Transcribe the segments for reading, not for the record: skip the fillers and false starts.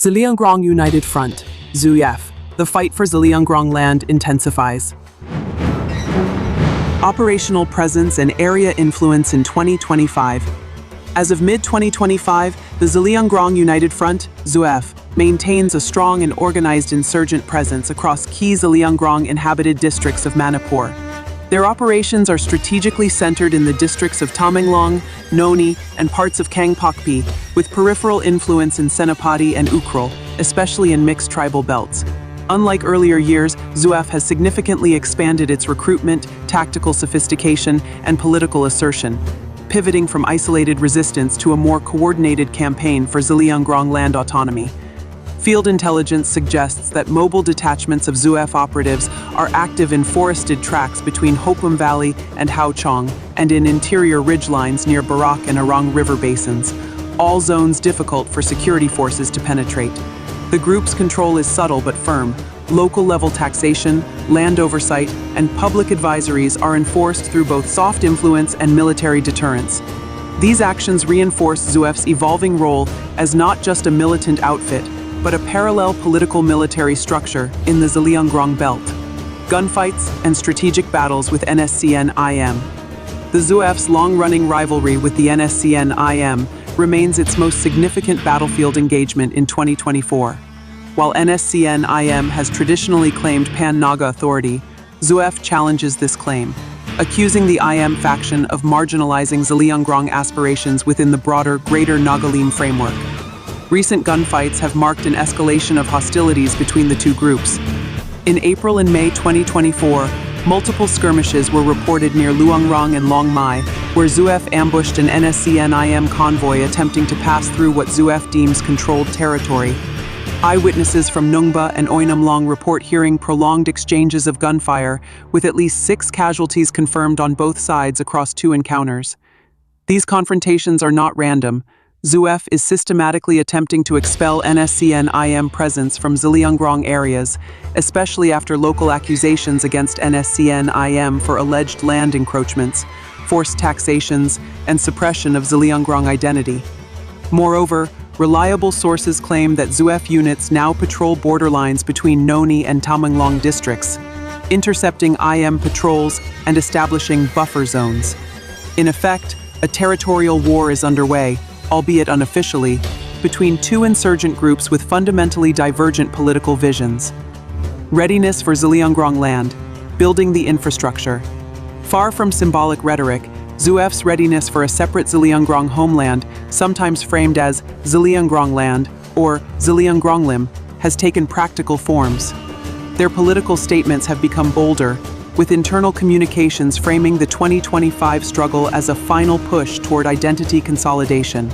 Zeliangrong United Front, ZUYF. The fight for Zeliangrong land intensifies. Operational presence and area influence in 2025. As of mid-2025, the Zeliangrong United Front, ZUYF, maintains a strong and organized insurgent presence across key Zeliangrong inhabited districts of Manipur. Their operations are strategically centered in the districts of Tamenglong, Noney, and parts of Kangpokpi, with peripheral influence in Senapati and Ukhrul, especially in mixed tribal belts. Unlike earlier years, ZUYF has significantly expanded its recruitment, tactical sophistication, and political assertion, pivoting from isolated resistance to a more coordinated campaign for Zeliangrong land autonomy. Field intelligence suggests that mobile detachments of ZUYF operatives are active in forested tracts between Hopum Valley and Haochong and in interior ridgelines near Barak and Arang river basins, all zones difficult for security forces to penetrate. The group's control is subtle but firm. Local-level taxation, land oversight, and public advisories are enforced through both soft influence and military deterrence. These actions reinforce ZUYF's evolving role as not just a militant outfit, but a parallel political military structure in the Zeliangrong belt. Gunfights and strategic battles with NSCN-IM. The ZUYF's long-running rivalry with the NSCN-IM remains its most significant battlefield engagement in 2024. While NSCN-IM has traditionally claimed Pan-Naga authority, ZUYF challenges this claim, accusing the IM faction of marginalizing Zeliangrong aspirations within the broader Greater Nagalim framework. Recent gunfights have marked an escalation of hostilities between the two groups. In April and May 2024, multiple skirmishes were reported near Luangrong and Long Mai, where ZUYF ambushed an NSCN-IM convoy attempting to pass through what ZUYF deems controlled territory. Eyewitnesses from Nungba and Oinamlong report hearing prolonged exchanges of gunfire, with at least 6 casualties confirmed on both sides across 2 encounters. These confrontations are not random. ZUYF is systematically attempting to expel NSCN-IM presence from Zeliangrong areas, especially after local accusations against NSCN-IM for alleged land encroachments, forced taxations, and suppression of Zeliangrong identity. Moreover, reliable sources claim that ZUYF units now patrol borderlines between Noney and Tamenglong districts, intercepting IM patrols and establishing buffer zones. In effect, a territorial war is underway, albeit unofficially, between 2 insurgent groups with fundamentally divergent political visions. Readiness for Zeliangrong land, building the infrastructure. Far from symbolic rhetoric, ZUYF's readiness for a separate Zeliangrong homeland, sometimes framed as Zeliangrong land or Zeliangronglim, has taken practical forms. Their political statements have become bolder, with internal communications framing the 2025 struggle as a final push toward identity consolidation.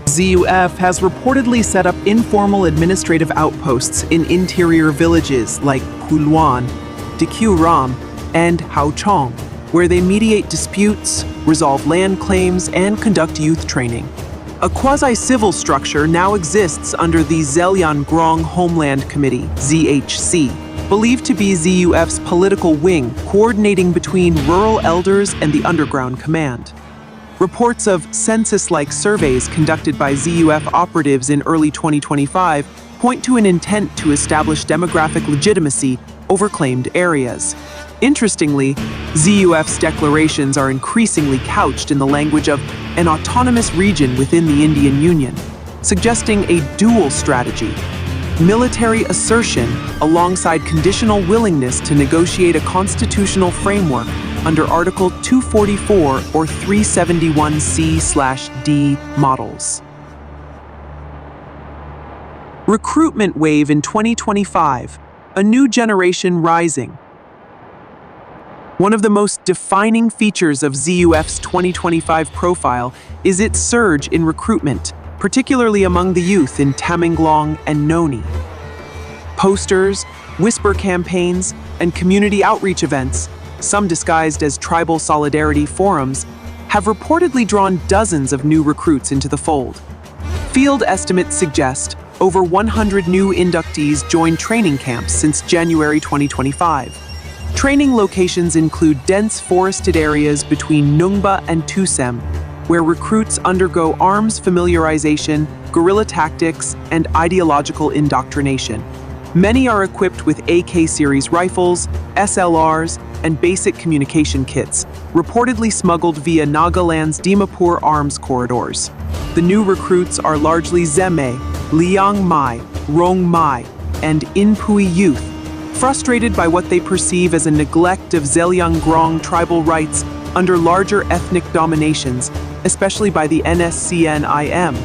ZUYF has reportedly set up informal administrative outposts in interior villages like Pulwan, Dikyu Ram, and Haochong, where they mediate disputes, resolve land claims, and conduct youth training. A quasi-civil structure now exists under the Zeliangrong Homeland Committee, ZHC, believed to be ZUYF's political wing, coordinating between rural elders and the underground command. Reports of census-like surveys conducted by ZUYF operatives in early 2025 point to an intent to establish demographic legitimacy over claimed areas. Interestingly, ZUYF's declarations are increasingly couched in the language of an autonomous region within the Indian Union, suggesting a dual strategy: military assertion alongside conditional willingness to negotiate a constitutional framework under Article 244 or 371C/D models. Recruitment wave in 2025, a new generation rising. One of the most defining features of ZUYF's 2025 profile is its surge in recruitment, particularly among the youth in Tamenglong and Noney. Posters, whisper campaigns, and community outreach events, some disguised as tribal solidarity forums, have reportedly drawn dozens of new recruits into the fold. Field estimates suggest over 100 new inductees joined training camps since January 2025. Training locations include dense forested areas between Nungba and Tusem, where recruits undergo arms familiarization, guerrilla tactics, and ideological indoctrination. Many are equipped with AK series rifles, SLRs, and basic communication kits, reportedly smuggled via Nagaland's Dimapur arms corridors. The new recruits are largely Zeme, Liang Mai, Rong Mai, and Inpui youth, frustrated by what they perceive as a neglect of Zeliangrong tribal rights under larger ethnic dominations, especially by the NSCN-IM.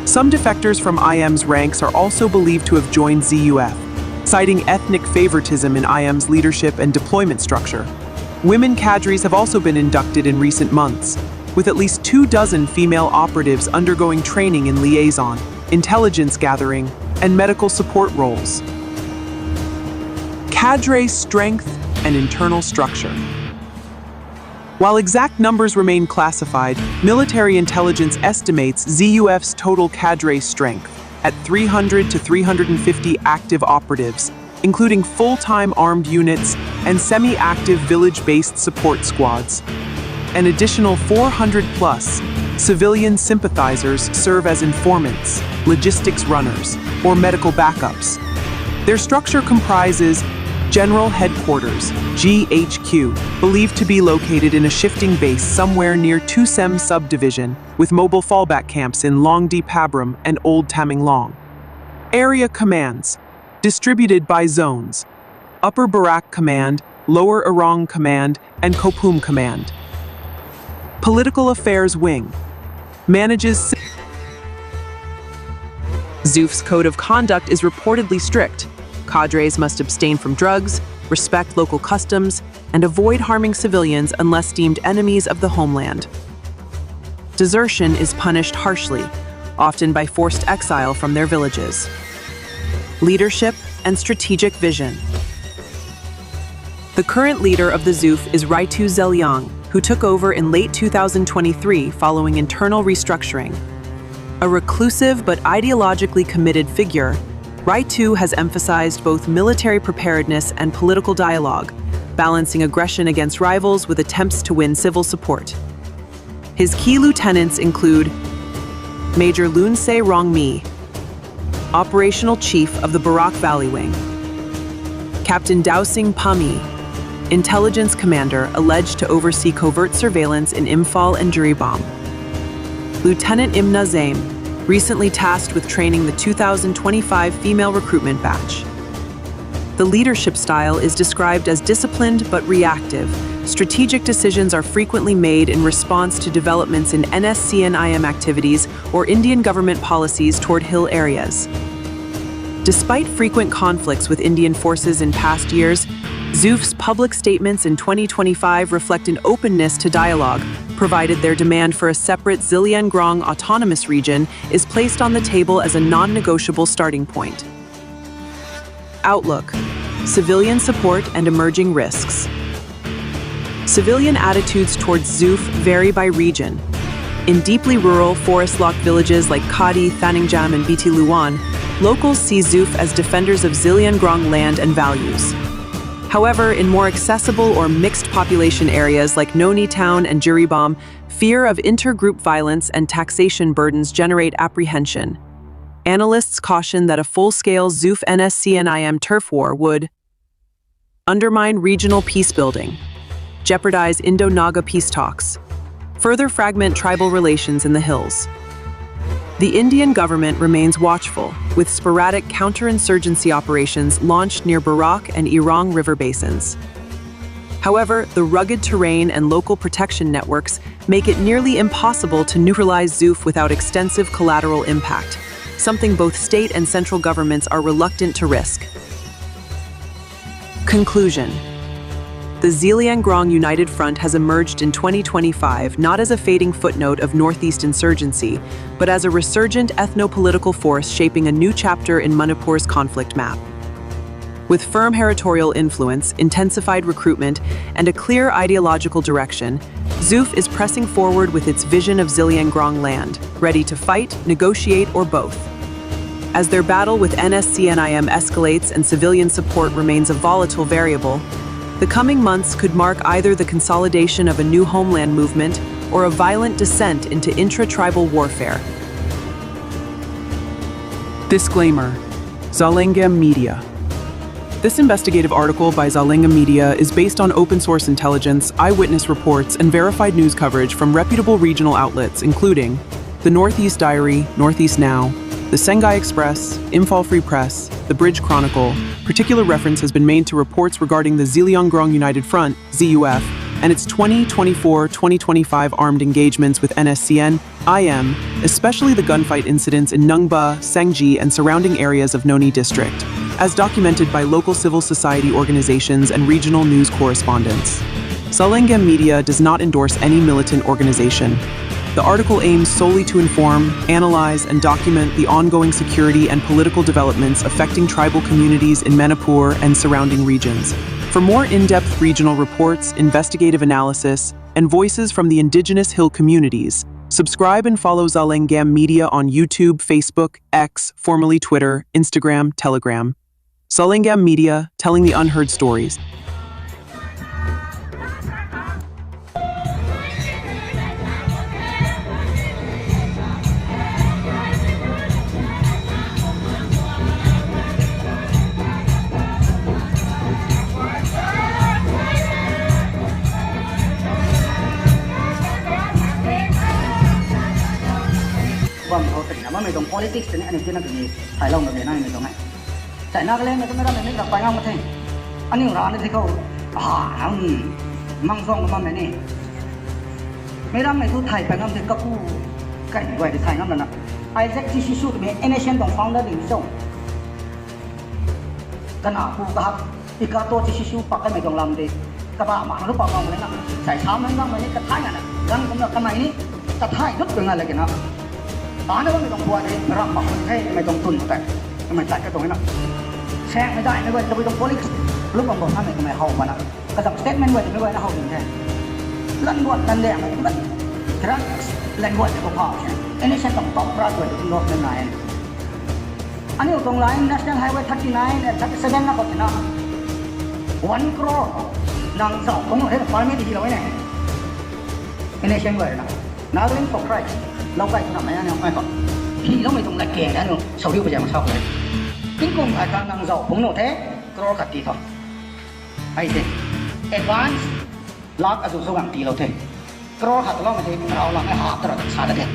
Some defectors from IM's ranks are also believed to have joined ZUF, citing ethnic favoritism in IM's leadership and deployment structure. Women cadres have also been inducted in recent months, with at least 24 female operatives undergoing training in liaison, intelligence gathering, and medical support roles. Cadre strength and internal structure. While exact numbers remain classified, military intelligence estimates ZUF's total cadre strength at 300 to 350 active operatives, including full-time armed units and semi-active village-based support squads. An additional 400-plus civilian sympathizers serve as informants, logistics runners, or medical backups. Their structure comprises General Headquarters, GHQ, believed to be located in a shifting base somewhere near Tusem subdivision, with mobile fallback camps in Longdi Pabram and Old Tamenglong. Area commands, distributed by zones: Upper Barak Command, Lower Orong Command, and Kopum Command. Political Affairs Wing manages. ZUF's code of conduct is reportedly strict. Cadres must abstain from drugs, respect local customs, and avoid harming civilians unless deemed enemies of the homeland. Desertion is punished harshly, often by forced exile from their villages. Leadership and strategic vision. The current leader of the ZUF is Raitu Zeliang, who took over in late 2023 following internal restructuring. A reclusive but ideologically committed figure, Raitu has emphasized both military preparedness and political dialogue, balancing aggression against rivals with attempts to win civil support. His key lieutenants include Major Lunsei Rongmi, Operational Chief of the Barak Valley Wing; Captain Daosing Pami, Intelligence Commander alleged to oversee covert surveillance in Imphal and Jiribam; Lieutenant Imna Zaim, recently tasked with training the 2025 female recruitment batch. The leadership style is described as disciplined but reactive. Strategic decisions are frequently made in response to developments in NSCN-IM activities or Indian government policies toward hill areas. Despite frequent conflicts with Indian forces in past years, ZUF's public statements in 2025 reflect an openness to dialogue, provided their demand for a separate Zeliangrong autonomous region is placed on the table as a non-negotiable starting point. Outlook: civilian support and emerging risks. Civilian attitudes towards ZUF vary by region. In deeply rural, forest-locked villages like Kadi, Thaningjam, and Biti Luan, locals see ZUF as defenders of Zeliangrong land and values. However, in more accessible or mixed population areas like Noney town and Jiribam, fear of intergroup violence and taxation burdens generate apprehension. Analysts caution that a full-scale ZUF NSCN-IM turf war would undermine regional peacebuilding, jeopardize Indo-Naga peace talks, further fragment tribal relations in the hills. The Indian government remains watchful, with sporadic counterinsurgency operations launched near Barak and Irong river basins. However, the rugged terrain and local protection networks make it nearly impossible to neutralize ZUF without extensive collateral impact, something both state and central governments are reluctant to risk. Conclusion: the Zeliangrong United Front has emerged in 2025 not as a fading footnote of Northeast insurgency, but as a resurgent ethno-political force shaping a new chapter in Manipur's conflict map. With firm territorial influence, intensified recruitment, and a clear ideological direction, ZUF is pressing forward with its vision of Zeliangrong land, ready to fight, negotiate, or both. As their battle with NSCN-IM escalates and civilian support remains a volatile variable, the coming months could mark either the consolidation of a new homeland movement or a violent descent into intra-tribal warfare. Disclaimer: ZalengamMedia. This investigative article by ZalengamMedia is based on open-source intelligence, eyewitness reports, and verified news coverage from reputable regional outlets including the Northeast Diary, Northeast Now, the Sangai Express, Imphal Free Press, the Bridge Chronicle. Particular reference has been made to reports regarding the Zeliangrong United Front, ZUF, and its 2024-2025 armed engagements with NSCN-IM, especially the gunfight incidents in Nungba, Sangji, and surrounding areas of Noney district, as documented by local civil society organizations and regional news correspondents. ZalengamMedia does not endorse any militant organization. The article aims solely to inform, analyze, and document the ongoing security and political developments affecting tribal communities in Manipur and surrounding regions. For more in-depth regional reports, investigative analysis, and voices from the indigenous hill communities, subscribe and follow ZalengamMedia on YouTube, Facebook, X, formerly Twitter, Instagram, Telegram. ZalengamMedia, telling the unheard stories. Mấy đồng politics thì anh ấy nói Thái Long là để nói mấy đồng này, tại nào cái lên mấy cái này gặp phải không thế, anh ấy nói thì câu mang rong của mình này, mấy đám này thu Thái phải ngâm thì các cụ cảnh vậy thì Thái ngâm là nào, Isaac chỉ số thì NSCN đồng founder thì sao, cái nào cụ các ikato chỉ số pak cái mấy đồng làm thì các bạn mà nó bảo ngâm này nào, giải thám mấy ngâm này cái Thái này, gan cũng là cái này ní, cái Thái rất là cái nào. Đó nó mớiต้องควรเลยรับบอกคนให้ไม่ต้องทุนแต่ไม่จ่ายก็ตรงนี้นะแชร์ไม่ได้ไม่ว่าจะไปต้อง politics ลูกบอลท่านไม่ก็ไม่เข้ามานะกระสับ statement ไว้ไม่ว่าจะเข้าถึงแค่ลั่นบวชลั่นแดงไม่ก็ทรัสลั่นบวชจะพอใช่อันนี้ฉันต้องตอบรับด้วยที่โลกนั้นอันนี้ตรงไลน์ National Highway 39 และ 37นะก็จะนะ1 crore นางสาวของเราให้ฟาร์มไม่ดีเราไว้ไหนอันนี้ฉันไว้นะน่าจะเป็นของใครเราไปทำอะไรเนี่ยไม่ก่อนพี่เราไม่ต้องละแก่แล้วเนาะชาวที่ประชาชนชอบเลยทิ้งกลุ่มอาการนางเจ้าผมโน้ตแท้กรอขัดตีทอไอ้เด็ก advance ลักอาจุสว่างตีเราเท่กรอขัดเราไม่เท่เราเราไม่หาตลอดสาดเท่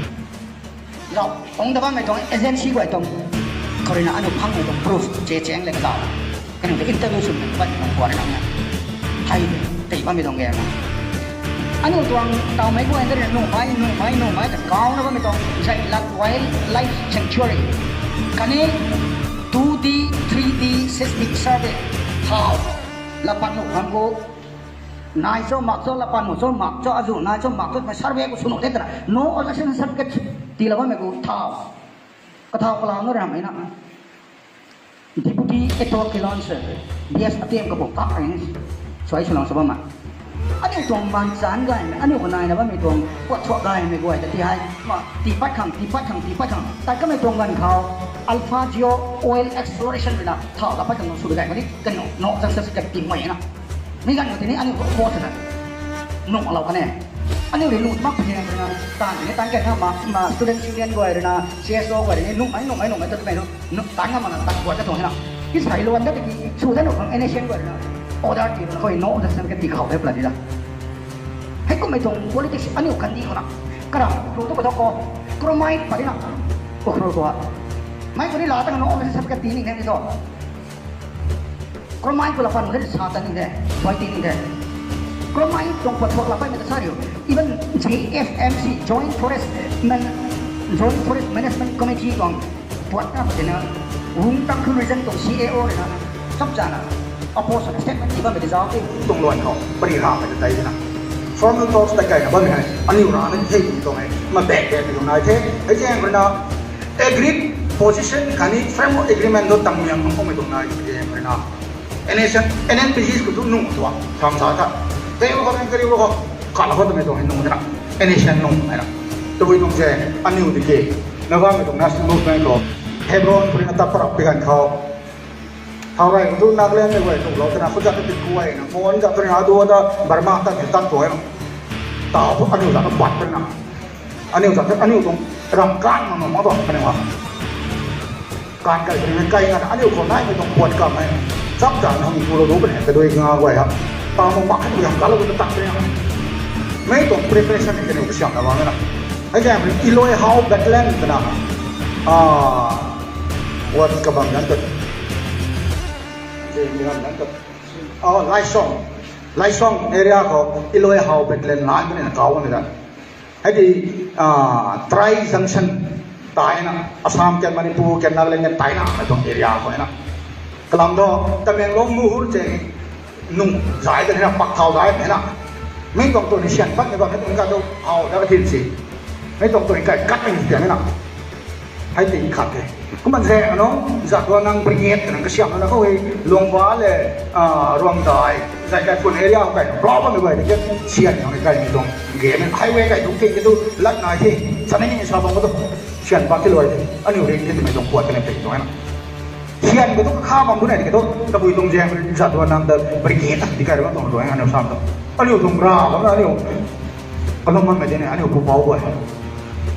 เราองค์ตะวันไม่ต้องเอเจนซี่ไว้ตรงคนนั้นอนุพังไม่ต้อง proof เจ๊แจงเลยก็ได้กันถึง interview สุดมันต้องกลัวอะไรเนี่ยไทยตีว่าไม่ต้องแก่นะอันนี้ตัวเต่าไม้กล้วยนั่นเนี่ยนุ่มไม้แต่ก้าวนะว่าไม่ต้องใช้หลักไว้ life sanctuary กันนี้ 2D 3D seismic survey ข่าวละปันหนุพังกูนายโจมักโจละปันหนุโจมักโจอาจุนายโจมักโจมา survey กูสุนทรเด็ดนะ no election certificate ตีละว่าไม่กูข่าวก็ข่าวกลางนั่นแหละไม่นะ Deputy Attorney Launcher BS เตรียมกระบอกทักอะไรนี่สวยฉลองสบายมาอันนี้ตรงบางสารกันอันนี้คนนายนะว่าไม่ตรงปวดชั่วกันไม่กลัวแต่ที่ให้มาตีปัดขังแต่ก็ไม่ตรงกันเขา Alpha Geo Oil Exploration เวลาถ้าเราไปทางโน้นสุดได้วันนี้กันโน้ตจะจะตีใหม่นะนี่กันอยู่ที่นี้อันนี้ก็โคตรนะโน้ตเราคะแนนอันนี้เรียนรู้มากเพียงเลยนะต่างกันต่างกันนะมา student union ด้วยนะ CSO ด้วยนี่นุ่มไม่ตัวไม่นุ่มต่างกันมันต่างกว่าจะตรงนี้นะที่ใส่ล้วนได้ดีสู้ได้หนุ่มของ NSCN ด้วยนะโอ้ได้ดีนะเขาเห็นโน้ตจะสังเกตตีเขาได้ปลาดีละให้ก็ไม่ตรง politics อันนี้กันดีเขานะกระดับรู้ตัวก็กระไม่ปลาดีนะก็รู้ตัวไม่คนนี้หล่อตั้งโน้ตจะสังเกตตีนี่แน่ที่สุดกระไม่คนละฟันเขาจะชาตันนี่แน่ไว้ตีนี่แน่กระไม่ตรงปวดหัวละไปไม่ได้ซาริโอ even JFMC Joint Forest Management Committee ของปวดหน้าประเด็นนะรุ่งตั้งขึ้น reason ตรง CAO เลยนะซับจานะopposite statement ที่ว่าไม่ได้จ้าที่ตรงล้วนเขาบริหารไม่ได้ใจนะ formal talks แต่ไกลนะว่าไม่ให้อันนี้ร้านนั้นเท่ตรงไหนมาแบกไปตรงไหนเท่ไอ้แจ้งคนน่ะ agreed position คันนี้ framework agreement เราตั้งยังมันก็ไม่ตรงไหนแจ้งคนน่ะ NNPC ก็ต้องนุ่งตัวทำสาธารณะแต่ว่าเขาเป็นกระดิ่งว่าขาดเขาต้องไม่ตรงให้นุ่งนะ NSCN นุ่งไงนะตัวตรงแจ้งอันนี้อุติเกะแล้วว่าไม่ตรง national movement ก็เฮบรอนคนนั้นตัดปรับไปกันเขาเท่าไรก็ทุกนักเล่นไม่ไหวถูกเราแต่นะเขาจะไปติดกล้วยนะโฟนจะไปหาตัวแต่บาร์มาตั้งอยู่ตั้งตัวนะต ต่อพวกอันนี้จากบัดเป็นนะอันนี้จากอันนี้ตรงรำก้านมันมาบอกกันเลยวะการไก่เป็นไก่กันอันนี้คนได้ไม่ต้องปวดกับไหมซับจานทำตัวเรารู้เป็นเหตุโดยงาไว้ครับตามมาให้ดูอย่างกันเราจะตัดเลยไม่ต้อง preparation ให้กันอยู่เสียงระวังนะให้แกเป็นอีโลยเฮาแบทแลนด์กันนะวัดกำลังนั้นก็นั้นก็ไล่ช่องเอเรียของอีโลยเฮาแบทแลนด์ร้านกันเนี่ยเขาเนี่ยนะให้ดีไตรจังชันตายนะอัสสามแกนมณีปูแกนนาเลนแกนตายนะในตรงเอเรียเขาเนี่ยนะกลางดอแต่เมืองลงมูฮูเจนุ่งสายกันเนี่ยปักเท้าสายเนี่ยนะไม่ต้องตัวนี้เชียนปักเนี่ยก็ให้ตัวนี้ก็เอาแล้วก็ทิ้งสิไม่ต้องตัวนี้ก็กัดไปเสียนี่นะให้ตีขัดเลยก็มันแรงเนาะจากว่านั่งปริเยตนั่งก็เชียงแล้วก็ไปลงฟ้าเลยรวมตายใส่ใจคนเอเรียไปเพราะว่าไม่ไหวเดี๋ยวเชียนอย่างไรไม่ต้องเกมไฮเวย์ไก่ทุกทีก็ดูลัดนายที่ฉันนี่ชาวบ้านก็ต้องเชียนปักที่ลอยอันนี้เรื่องที่ไม่ต้องปวดกันเลยตรงนั้นเชียนก็ต้องข้ามมันด้วยเนี่ยก็ต้องตะบุยตรงแจงจากว่านั่งเดินปริเยตที่ใกล้เราต้องตัวอันนี้ซ้ำตัวอันนี้ตรงราบอันนี้ก็ต้องมันไม่ได้เนี่ยอันนี้ผู้เบาบ่อย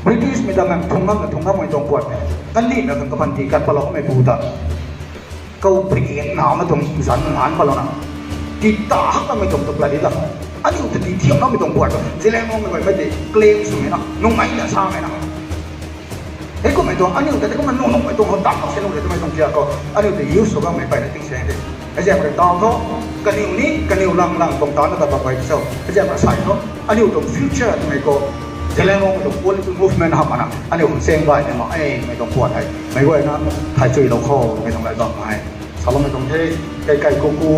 Britishมีแต่มันทุ่งน้ำไม่ตรงปวดกันนี่นะกับพันธีกันพอเราก็ไม่พูดอ่ะเขาเปลี่ยนหนาวมาตรงสันหานพอเรานะกีตาร์ก็ไม่ตรงตัวประเดี๋ยวอันนี้อุตติเที่ยวน้ำไม่ตรงปวดเจริญมองไม่ได้เกลียงสุดนะนุ่งไหมเนี่ยซ้ำไหมนะเฮ้ยก็ไม่ตรงอันนี้แต่ก็มันนุ่งไม่ตรงเขาตัดเส้นนุ่งแต่ไม่ตรงเจ้าก็อันนี้แต่ยิ้วสุก็ไม่ไปในทิ้งเส้นเลยไอ้เจ้ามันตองเขากันนิ้วนี้กันนิ้วลังตรงตอนนั้นแต่ไปเจ้าไอ้เจ้ามันใส่เขาอันนี้ตรงฟิวเจอร์ทำไมก็Zeliangrong itu political movement apa nak? Ani orang sengbai ni mak,ไม่ต้องปวดให้ไม่ไหวนะไทยช่วยเราเข้าไม่ต้องอะไรต่อไปสาวไม่ต้องเทไก่กู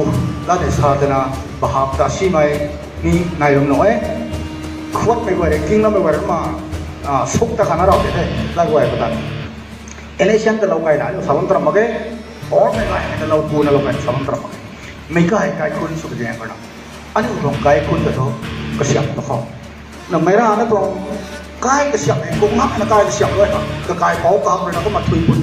แล้วในศาสนาบาปตาชีไม่นี่นายลงหน่อยขวดไม่ไหวกินแล้วไม่ไหวแล้วมาสุกตะขนาดเราได้แล้วไหวก็ได้NSCNแต่เราไก่นะสาวตรมมาแก่โอ้ไม่ไหวแต่เรากูนะเราไก่สาวตรมมาไม่ไก่คุณสุดแรงก็ได้อันนี้ตรงไก่คุณแต่เขาก็เสียบตัวเขานำไม่ได้นะตรงกายกระเสียบเองกงนักนะกายกระเสียบด้วยนะกายเผากรรมเลยนะก็มาทุยบุญ